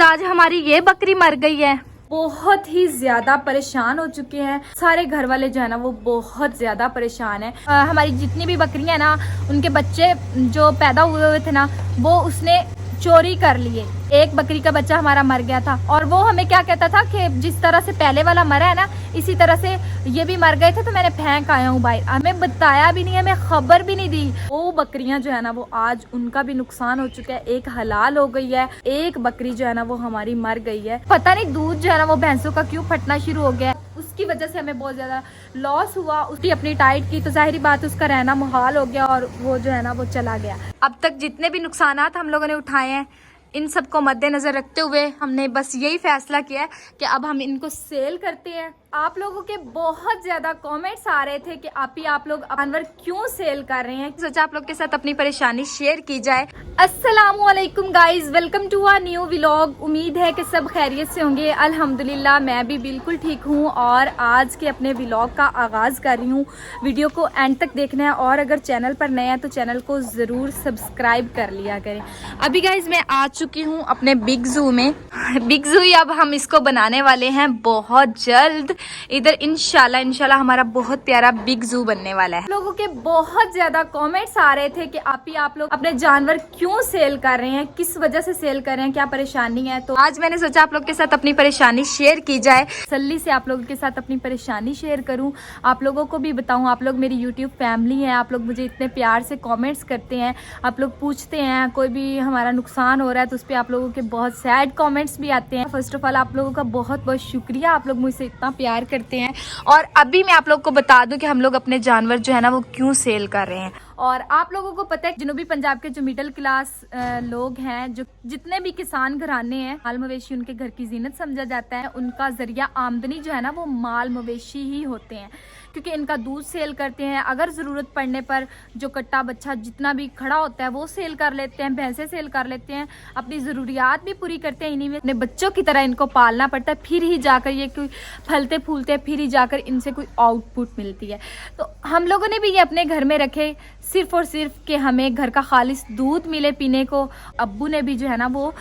आज हमारी ये बकरी मर गई है। बहुत ही ज्यादा परेशान हो चुके हैं सारे घर वाले जो है ना, वो बहुत ज्यादा परेशान है। हमारी जितनी भी बकरियां हैं ना, उनके बच्चे जो पैदा हुए थे ना, वो उसने चोरी कर लिए। एक बकरी का बच्चा हमारा मर गया था और वो हमें क्या कहता था कि जिस तरह से पहले वाला मरा है ना, इसी तरह से ये भी मर गए थे, तो मैंने फेंक आया हूँ भाई। हमें बताया भी नहीं, हमें खबर भी नहीं दी। वो बकरियां जो है ना, वो आज उनका भी नुकसान हो चुका है। एक हलाल हो गई है, एक बकरी जो है ना वो हमारी मर गई है। पता नहीं दूध जो है ना वो भैंसों का क्यों फटना शुरू हो गया है, उसकी वजह से हमें बहुत ज्यादा लॉस हुआ। उसकी अपनी टाइट की तो जाहिर बात उसका रहना मुहाल हो गया और वो जो है ना वो चला गया। अब तक जितने भी नुकसानात हम लोगों ने उठाए हैं, इन सब को मद्देनजर रखते हुए हमने बस यही फैसला किया है कि अब हम इनको सेल करते हैं। आप लोगों के बहुत ज्यादा कमेंट्स आ रहे थे कि आप लोग जानवर क्यों सेल कर रहे हैं। सोचा आप लोग के साथ अपनी परेशानी शेयर की जाए। अस्सलामुअलैकुम guys, welcome to a new vlog. उम्मीद है कि सब खैरियत से होंगे। अल्हम्दुलिल्लाह मैं भी बिल्कुल ठीक हूँ और आज के अपने व्लॉग का आगाज कर रही हूँ। वीडियो को एंड तक देखना है और अगर चैनल पर नए हैं तो चैनल को जरूर सब्सक्राइब कर लिया करें। अभी गाइज मैं आ चुकी हूँ अपने बिग जू में। बिग जू अब हम इसको बनाने वाले हैं बहुत जल्द। इधर इंशाल्लाह हमारा बहुत प्यारा बिग जू बनने वाला है। लोगों के बहुत ज्यादा कमेंट्स आ रहे थे कि आप लोग अपने जानवर क्यों सेल कर रहे हैं, किस वजह से सेल कर रहे हैं, क्या परेशानी है। तो आज मैंने सोचा आप लोग के साथ अपनी परेशानी शेयर की जाए, तसल्ली से आप लोगों के साथ अपनी परेशानी शेयर करूं, आप लोगों को भी बताऊं। आप लोग मेरी यूट्यूब फैमिली है, आप लोग मुझे इतने प्यार से कॉमेंट्स करते हैं, आप लोग पूछते हैं, कोई भी हमारा नुकसान हो रहा है तो उस पर आप लोगों के बहुत सैड कॉमेंट्स भी आते हैं। फर्स्ट ऑफ ऑल आप लोगों का बहुत बहुत शुक्रिया, आप लोग मुझसे इतना प्यार करते हैं। और अभी मैं आप लोग को बता दूं कि हम लोग अपने जानवर जो है ना वो क्यों सेल कर रहे हैं। और आप लोगों को पता है जनूबी पंजाब के जो मिडिल क्लास लोग हैं, जो जितने भी किसान घराने हैं, माल मवेशी उनके घर की जीनत समझा जाता है। उनका जरिया आमदनी जो है ना वो माल मवेशी ही होते हैं, क्योंकि इनका दूध सेल करते हैं। अगर ज़रूरत पड़ने पर जो कट्टा बच्चा जितना भी खड़ा होता है वो सेल कर लेते हैं, भैंसे सेल कर लेते हैं, अपनी ज़रूरियात भी पूरी करते हैं। इन्हीं में अपने बच्चों की तरह इनको पालना पड़ता है, फिर ही जाकर ये कोई फलते फूलते हैं, फिर ही जाकर इनसे कोई आउटपुट मिलती है। तो हम लोगों ने भी ये अपने घर में रखे सिर्फ और सिर्फ कि हमें घर का खालिस दूध मिले पीने को। अब्बू ने भी जो है ना वो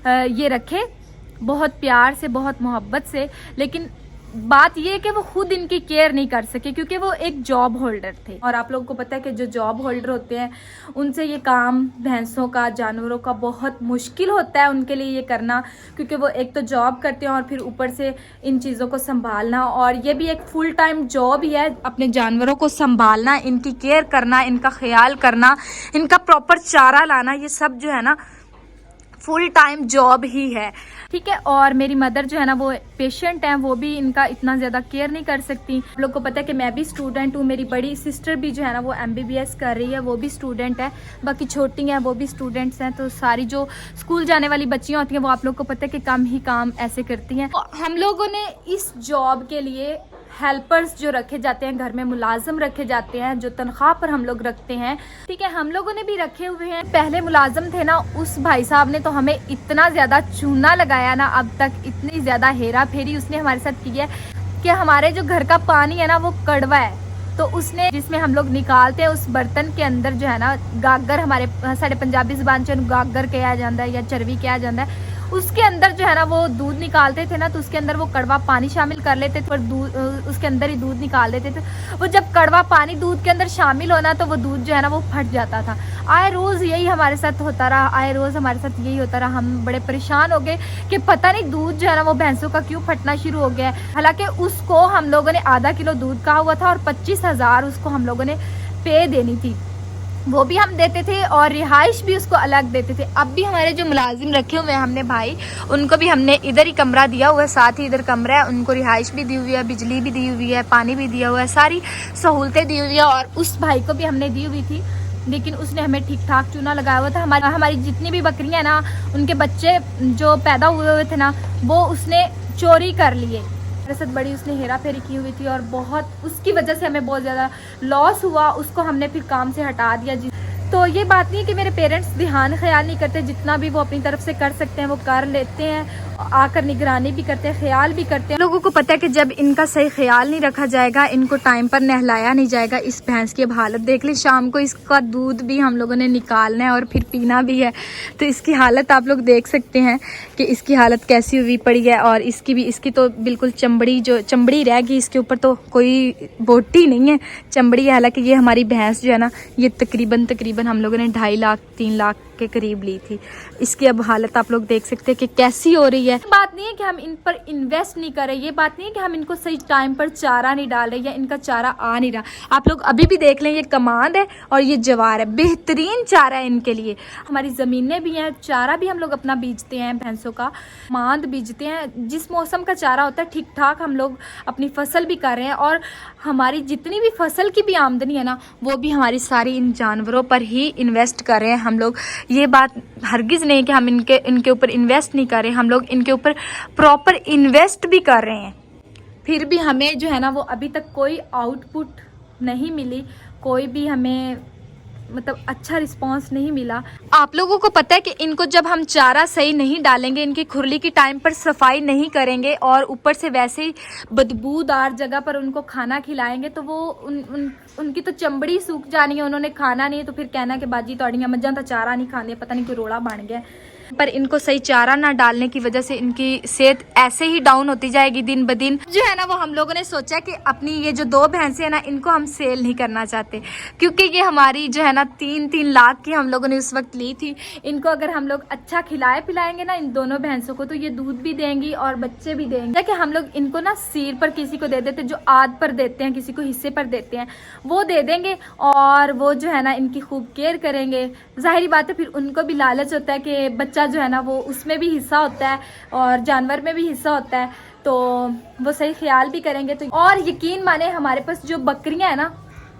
ये रखे बहुत प्यार से, बहुत मोहब्बत से। लेकिन बात ये है कि वो खुद इनकी केयर नहीं कर सके, क्योंकि वो एक जॉब होल्डर थे। और आप लोगों को पता है कि जो जॉब होल्डर होते हैं उनसे ये काम भैंसों का, जानवरों का बहुत मुश्किल होता है उनके लिए ये करना, क्योंकि वो एक तो जॉब करते हैं और फिर ऊपर से इन चीज़ों को संभालना। और ये भी एक फुल टाइम जॉब ही है, अपने जानवरों को संभालना, इनकी केयर करना, इनका ख्याल करना, इनका प्रॉपर चारा लाना, ये सब जो है ना फुल टाइम जॉब ही है। ठीक है। और मेरी मदर जो है ना वो पेशेंट हैं, वो भी इनका इतना ज़्यादा केयर नहीं कर सकती। आप लोग को पता है कि मैं भी स्टूडेंट हूँ, मेरी बड़ी सिस्टर भी जो है ना वो MBBS कर रही है, वो भी स्टूडेंट है, बाकी छोटी हैं वो भी स्टूडेंट्स हैं। तो सारी जो स्कूल जाने वाली बच्चियाँ होती हैं वो आप लोग को पता है कि कम ही काम ऐसे करती हैं। हम लोगों ने इस जॉब के लिए हेल्पर्स जो रखे जाते हैं घर में, मुलाजिम रखे जाते हैं जो तनख्वाह पर हम लोग रखते हैं। ठीक है, हम लोगों ने भी रखे हुए हैं। पहले मुलाजिम थे ना, उस भाई साहब ने तो हमें इतना ज़्यादा चूना लगाया ना, अब तक इतनी ज़्यादा हेरा फेरी उसने हमारे साथ की है कि हमारे जो घर का पानी है ना वो कड़वा है। तो उसने जिसमें हम लोग निकालते हैं उस बर्तन के अंदर जो है ना गागर, साढ़े पंजाबी ज़बान च गागर कहा जाता है या चरवी कहा जाता है, उसके अंदर जो है ना वो दूध निकालते थे ना, तो उसके अंदर वो कड़वा पानी शामिल कर लेते थे और दूध उसके अंदर ही दूध निकाल देते थे। वो जब कड़वा पानी दूध के अंदर शामिल होना तो वो दूध जो है ना वो फट जाता था। आए रोज़ यही हमारे साथ होता रहा, आए रोज़ हमारे साथ यही होता रहा। हम बड़े परेशान हो गए कि पता नहीं दूध जो है ना वो भैंसों का क्यों फटना शुरू हो गया है। हालांकि उसको हम लोगों ने आधा किलो दूध कहा हुआ था और 25,000 उसको हम लोगों ने पे देनी थी, वो भी हम देते थे और रिहाइश भी उसको अलग देते थे। अब भी हमारे जो मुलाजिम रखे हुए हैं हमने भाई, उनको भी हमने इधर ही कमरा दिया हुआ है, साथ ही इधर कमरा है, उनको रिहाइश भी दी हुई है, बिजली भी दी हुई है, पानी भी दिया हुआ है, सारी सहूलतें दी हुई है। और उस भाई को भी हमने दी हुई थी, लेकिन उसने हमें ठीक ठाक चूना लगाया हुआ था। हमारी जितनी भी बकरियां हैं ना, उनके बच्चे जो पैदा हुए थे ना, वो उसने चोरी कर लिए। मेरे साथ बड़ी उसने हेरा फेरी की हुई थी और बहुत उसकी वजह से हमें बहुत ज़्यादा लॉस हुआ। उसको हमने फिर काम से हटा दिया। तो ये बात नहीं है कि मेरे पेरेंट्स ध्यान ख्याल नहीं करते, जितना भी वो अपनी तरफ से कर सकते हैं वो कर लेते हैं। आकर निगरानी भी करते हैं, ख्याल भी करते हैं। लोगों को पता है कि जब इनका सही ख्याल नहीं रखा जाएगा, इनको टाइम पर नहलाया नहीं जाएगा। इस भैंस की अब हालत देख ली, शाम को इसका दूध भी हम लोगों ने निकालना है और फिर पीना भी है। तो इसकी हालत आप लोग देख सकते हैं कि इसकी हालत कैसी हुई पड़ी है। और इसकी तो बिल्कुल चमड़ी रह गई, इसके ऊपर तो कोई बोटी नहीं है, चमड़ी है। हालांकि ये हमारी भैंस जो है ना, ये तकरीबन हम लोगों ने 2.5 लाख 3 लाख के करीब ली थी। इसकी अब हालत आप लोग देख सकते हैं कि कैसी हो रही है। बात नहीं है कि हम इन पर इन्वेस्ट नहीं कर रहे, ये बात नहीं है कि हम इनको सही टाइम पर चारा नहीं डाल रहे या इनका चारा आ नहीं रहा। आप लोग अभी भी देख लें, ये कमांद है और ये जवार है, बेहतरीन चारा है इनके लिए। हमारी ज़मीनें भी हैं, चारा भी हम लोग अपना बीजते हैं, भैंसों का मांद बीजते हैं। जिस मौसम का चारा होता है ठीक ठाक हम लोग अपनी फसल भी कर रहे हैं। और हमारी जितनी भी फसल की भी आमदनी है ना, वो भी हमारी सारी इन जानवरों पर ही इन्वेस्ट कर रहे हैं हम लोग। ये बात हरगिज़ नहीं कि हम इनके ऊपर इन्वेस्ट नहीं कर रहे, हम लोग इनके ऊपर प्रॉपर इन्वेस्ट भी कर रहे हैं। फिर भी हमें जो है ना, वो अभी तक कोई आउटपुट नहीं मिली, कोई भी हमें मतलब अच्छा रिस्पांस नहीं मिला। आप लोगों को पता है कि इनको जब हम चारा सही नहीं डालेंगे, इनकी खुरली की टाइम पर सफाई नहीं करेंगे और ऊपर से वैसे ही बदबूदार जगह पर उनको खाना खिलाएंगे, तो वो उनकी तो चमड़ी सूख जानी है। उन्होंने खाना नहीं है तो फिर कहना कि बाजी तोड़ियाँ मज्जां तो चारा नहीं खाने, पता नहीं कोई रोड़ा बन गया। पर इनको सही चारा ना डालने की वजह से इनकी सेहत ऐसे ही डाउन होती जाएगी दिन ब दिन। जो है ना, वो हम लोगों ने सोचा कि अपनी ये जो 2 भैंसें हैं ना, इनको हम सेल नहीं करना चाहते, क्योंकि ये हमारी जो है ना 3-3 लाख की हम लोगों ने उस वक्त ली थी। इनको अगर हम लोग अच्छा खिलाए पिलाएंगे ना, इन दोनों भैंसों को, तो ये दूध भी देंगी और बच्चे भी देंगे। कि हम लोग इनको ना सिर पर किसी को दे देते, जो आध पर देते हैं, किसी को हिस्से पर देते हैं, वो दे देंगे और वो जो है ना इनकी खूब केयर करेंगे। जाहिर बात है, फिर उनको भी लालच होता है कि बच्चा जो है ना वो उसमें भी हिस्सा होता है और जानवर में भी हिस्सा होता है, तो वो सही ख्याल भी करेंगे। तो और यकीन माने, हमारे पास जो बकरियां है ना,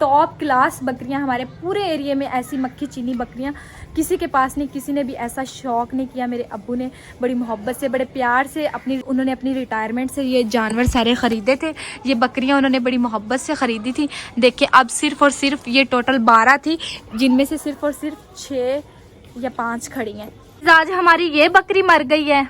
टॉप क्लास बकरियां, हमारे पूरे एरिया में ऐसी मक्खी चीनी बकरियां किसी के पास नहीं। किसी ने भी ऐसा शौक नहीं किया। मेरे अब्बू ने बड़ी मोहब्बत से, बड़े प्यार से उन्होंने अपनी रिटायरमेंट से ये जानवर सारे ख़रीदे थे। ये बकरियां उन्होंने बड़ी मोहब्बत से ख़रीदी थी। देखिए, अब सिर्फ़ और सिर्फ ये टोटल 12 थी, जिनमें से सिर्फ़ और सिर्फ 6 या 5 खड़ी हैं। आज हमारी ये बकरी मर गई है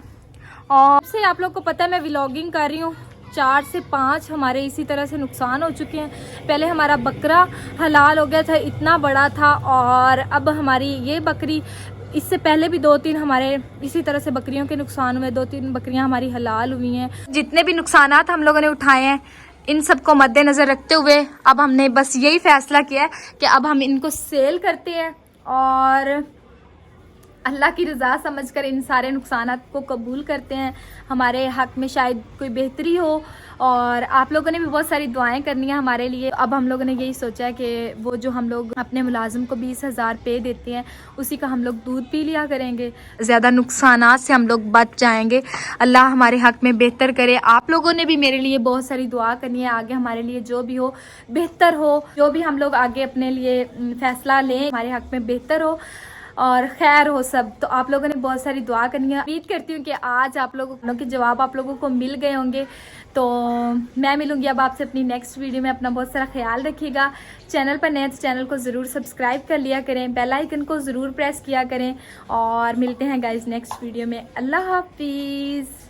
और से आप लोग को पता है मैं व्लॉगिंग कर रही हूँ, 4 से 5 हमारे इसी तरह से नुकसान हो चुके हैं। पहले हमारा बकरा हलाल हो गया था, इतना बड़ा था, और अब हमारी ये बकरी, इससे पहले भी 2-3 हमारे इसी तरह से बकरियों के नुकसान हुए, 2-3 बकरियां हमारी हलाल हुई हैं। जितने भी नुकसानात हम लोगों ने उठाए हैं, इन सब को मद्देनज़र रखते हुए अब हमने बस यही फैसला किया है कि अब हम इनको सेल करते हैं और अल्लाह की रज़ा समझकर इन सारे नुकसानात को कबूल करते हैं। हमारे हक़ में शायद कोई बेहतरी हो, और आप लोगों ने भी बहुत सारी दुआएं करनी है हमारे लिए। अब हम लोगों ने यही सोचा है कि वो जो हम लोग अपने मुलाजिम को 20,000 पे देते हैं, उसी का हम लोग दूध पी लिया करेंगे। ज़्यादा नुकसानात से हम लोग बच जाएंगे। अल्लाह हमारे हक़ में बेहतर करे। आप लोगों ने भी मेरे लिए बहुत सारी दुआ करनी है, आगे हमारे लिए जो भी हो बेहतर हो, जो भी हम लोग आगे अपने लिए फ़ैसला लें हमारे हक़ में बेहतर हो और खैर हो सब। तो आप लोगों ने बहुत सारी दुआ करनी है। उम्मीद करती हूँ कि आज आप लोगों के जवाब आप लोगों को मिल गए होंगे। तो मैं मिलूंगी अब आपसे अपनी नेक्स्ट वीडियो में। अपना बहुत सारा ख्याल रखिएगा। चैनल पर नए तो चैनल को ज़रूर सब्सक्राइब कर लिया करें, बेल आइकन को ज़रूर प्रेस किया करें, और मिलते हैं गाइस नेक्स्ट वीडियो में। अल्लाह हाफिज़।